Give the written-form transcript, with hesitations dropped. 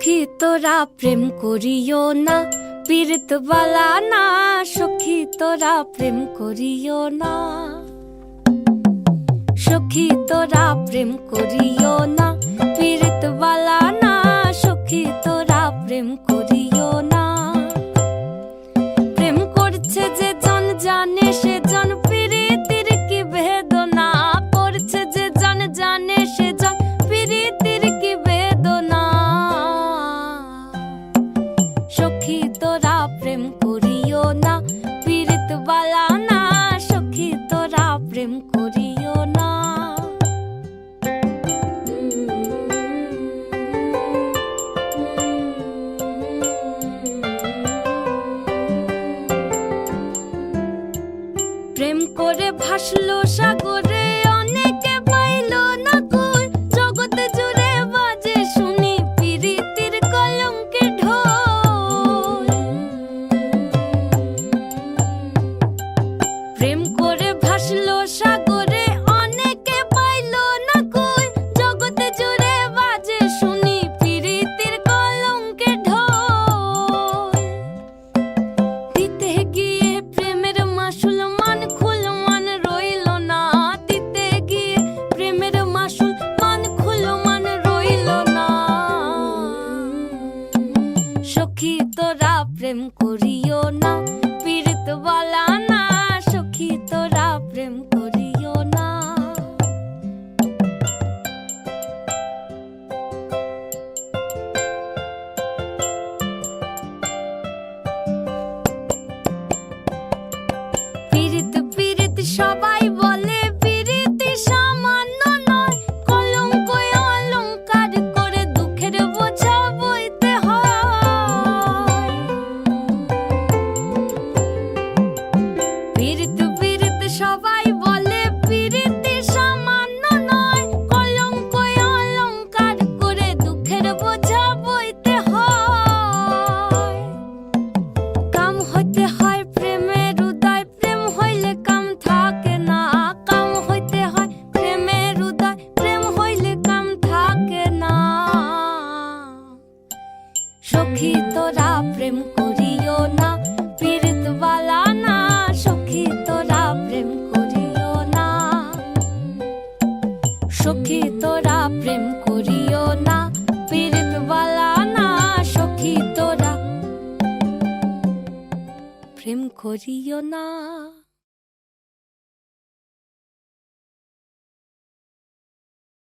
সখী তোরা প্রেম করিও না, পীড়িত বালা না। সখী তোরা প্রেম করিও না, সখী তোরা প্রেম করিও না, পীড়িত বালা না। সখী তোরা প্রেম করিও না। প্রেম করছে যে জন জানে সে জন, পীড়িতের কি বেদনা করছে যে জন জানে সে জন, পীড়িতের কি বেদনা। সখী তোরা প্রেম করিও না, পীড়িত বালা না। সখী তোরা প্রেম করিও না। প্রেম করে ভাসলো সাগরে, অনেকে পাইল না কই। জগৎ জুড়ে বাজে শুনি পীড়িতের কলঙ্কের ঢোল। প্রেম করে ভাসলো সাগরে, অনেকে পাইল না কই। জগৎ জুড়ে বাজে শুনি পীড়িতের কলঙ্কের ঢোল। দিতে গিয়ে প্রেমের মাসুল মান খুল মান রইল না। দিতে গিয়ে প্রেমের মাসুল মান খুল মান রইল না। সখী তোরা প্রেম করিও না, পীড়িত বালা না। সখী তোরা প্রেম করিও না। পীড়িত পীড়িত সবাই বলে, পীড়িতি সামান্য নয়। কলঙ্ক অলঙ্কার করে দুঃখের বোঝা বইতে হয়। পীড়িত পীড়িত সবাই বলে, পীড়িতি সামান্য নয়। কলঙ্ক অলঙ্কার করে দুঃখের বোঝা বইতে হয়। কাম হইতে হয় প্রেমের উদয়, প্রেম হইলে কাম থাকে না। কাম হইতে হয় প্রেমের উদয়, প্রেম হইলে কাম থাকে না। সখী তোরা প্রেম করিও না, পীড়িত বালা না। সখী তোরা প্রেম করিও না, সখী তোরা প্রেম করিও না, পীড়িত বালা না। সখী তোরা প্রেম করিও না।